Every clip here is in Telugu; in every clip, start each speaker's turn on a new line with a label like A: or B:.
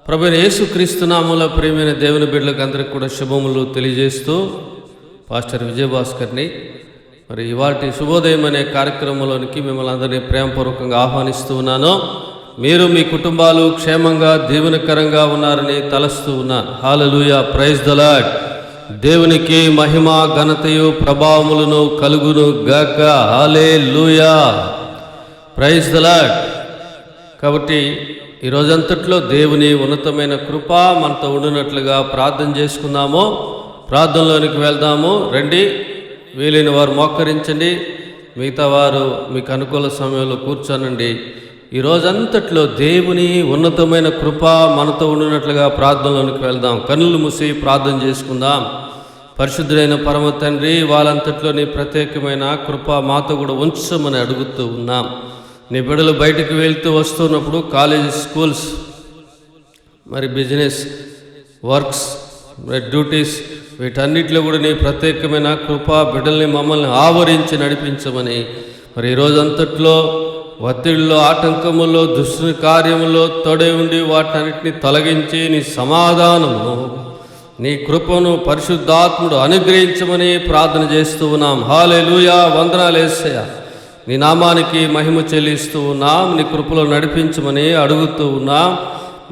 A: ప్రభువైన యేసుక్రీస్తు నామములో ప్రియమైన దేవుని బిడ్డలకు అందరికీ కూడా శుభములు తెలియజేస్తూ పాస్టర్ విజయభాస్కర్ని మరి ఇవాల్టి శుభోదయం అనే కార్యక్రమంలోనికి మిమ్మల్ని అందరినీ ప్రేమపూర్వకంగా ఆహ్వానిస్తూ ఉన్నాను. మీరు మీ కుటుంబాలు క్షేమంగా దీవెనకరంగా ఉన్నారని తలస్తూ ఉన్నాను. హల్లెలూయా, ప్రైజ్ ద లార్డ్. దేవునికి మహిమ ఘనతయు ప్రభావములను కలుగును గాక. హల్లెలూయా, ప్రైజ్ ద లార్డ్. కాబట్టి ఈ రోజంతట్లో దేవుని ఉన్నతమైన కృప మనతో ఉండినట్లుగా ప్రార్థన చేసుకుందాము. ప్రార్థనలోనికి వెళ్దాము. రండి, వీలైన వారు మోకరించండి, మిగతా వారు మీకు అనుకూల సమయంలో కూర్చోనండి. ఈ రోజంతట్లో దేవుని ఉన్నతమైన కృప మనతో ఉండినట్లుగా ప్రార్థనలోనికి వెళ్దాం. కన్నులు మూసి ప్రార్థన చేసుకుందాం. పరిశుద్ధుడైన పరమ తండ్రి, వాళ్ళంతట్లో నీ ప్రత్యేకమైన కృప మాతో కూడా ఉంచమని అడుగుతూ ఉన్నాం. నీ బిడ్డలు బయటికి వెళ్తూ వస్తున్నప్పుడు కాలేజ్, స్కూల్స్, మరి బిజినెస్, వర్క్స్, మరి డ్యూటీస్, వీటన్నిటిలో కూడా నీ ప్రత్యేకమైన కృప బిడ్డల్ని మమ్మల్ని ఆవరించి నడిపించమని, మరి ఈరోజంతట్లో ఒత్తిడిలో, ఆటంకములో, దుష్ట కార్యములో తోడే ఉండి వాటన్నిటిని తొలగించి నీ సమాధానమును, నీ కృపను పరిశుద్ధాత్ముడు అనుగ్రహించమని ప్రార్థన చేస్తూ ఉన్నాం. హల్లెలూయా, వందనాలు యేసయ్యా. నీ నామానికి మహిమ చెల్లిస్తూ ఉన్నాం. నీ కృపలో నడిపించమని అడుగుతూ ఉన్నాం.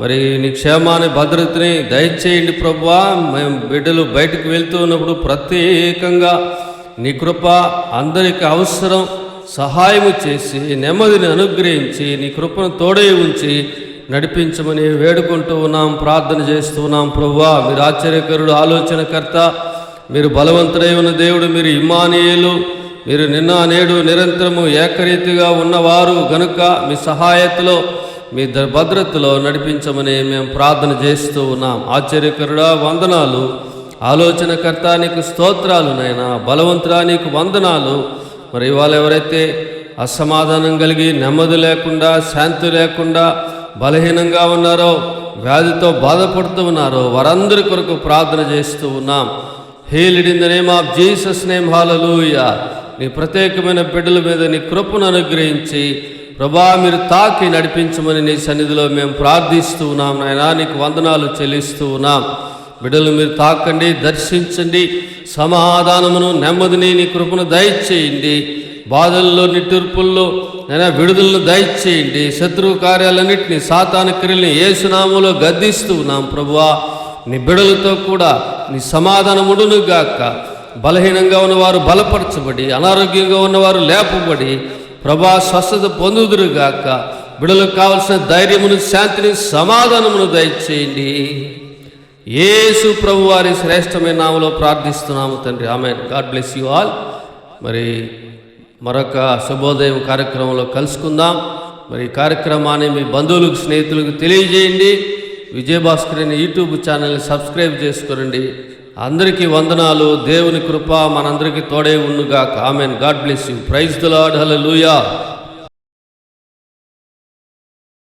A: మరి నీ క్షేమాన్ని, భద్రతని దయచేయండి ప్రభువా. మేము బిడ్డలు బయటకు వెళ్తూ ఉన్నప్పుడు ప్రత్యేకంగా నీ కృప అందరికీ అవసరం, సహాయము చేసి నెమ్మదిని అనుగ్రహించి నీ కృపను తోడే ఉంచి నడిపించమని వేడుకుంటూ ఉన్నాం, ప్రార్థన చేస్తూ ఉన్నాం. ప్రభువా, మీరు ఆశ్చర్యకరుడు, ఆలోచనకర్త, మీరు బలవంతుడై ఉన్న దేవుడు, మీరు ఇమ్మానుయేలు, మీరు నిన్న నేడు నిరంతరము ఏకరీతిగా ఉన్నవారు గనుక మీ సహాయతలో, మీ భద్రతలో నడిపించమని మేము ప్రార్థన చేస్తూ ఉన్నాం. ఆశ్చర్యకరుడా వందనాలు, ఆలోచనకర్త నీకు స్తోత్రాలు నాయనా, బలవంతుడా నీకు వందనాలు. మరి ఇవాళ ఎవరైతే అసమాధానం కలిగి, నెమ్మది లేకుండా, శాంతి లేకుండా, బలహీనంగా ఉన్నారో, వ్యాధితో బాధపడుతూ ఉన్నారో వారందరి కొరకు ప్రార్థన చేస్తూ ఉన్నాం. Healed in the name of Jesus name. Hallelujah. నీ ప్రత్యేకమైన బిడ్డల మీద నీ కృపను అనుగ్రహించి ప్రభా మీరు తాకి నడిపించమని నీ సన్నిధిలో మేము ప్రార్థిస్తూ ఉన్నాం. నాయనా నీకు వందనాలు చెల్లిస్తూ ఉన్నాం. బిడ్డలు మీరు తాకండి, దర్శించండి, సమాధానమును, నెమ్మదిని, నీ కృపను దయచేయండి. బాధల్లో, నిట్టూర్పుల్లో నైనా విడుదలను దయచేయండి. శత్రువు కార్యాలన్నింటినీ, సాతాను క్రియల్ని యేసునామములో గద్దిస్తూ ఉన్నాం. ప్రభువా, నీ బిడ్డలతో కూడా నీ సమాధానముడును గాక. బలహీనంగా ఉన్నవారు బలపరచబడి, అనారోగ్యంగా ఉన్నవారు లేపబడి ప్రభా స్వస్థత పొందుదురుగాక. బిడ్డలకు కావలసిన ధైర్యమును, శాంతిని, సమాధానమును దయచేయండి. యేసు ప్రభు వారి శ్రేష్టమైన నామములో ప్రార్థిస్తున్నాము తండ్రి, amen. God bless you all. మరి మరొక శుభోదయం కార్యక్రమంలో కలుసుకుందాం. మరి ఈ కార్యక్రమాన్ని మీ బంధువులకు, స్నేహితులకు తెలియజేయండి. విజయభాస్కర్ అనే యూట్యూబ్ ఛానల్ని సబ్స్క్రైబ్ చేసుకోండి. అందరికీ వందనాలు. దేవుని కృప మనందరికీ తోడే ఉండుగాక. Amen. God bless you. Praise the Lord. Hallelujah.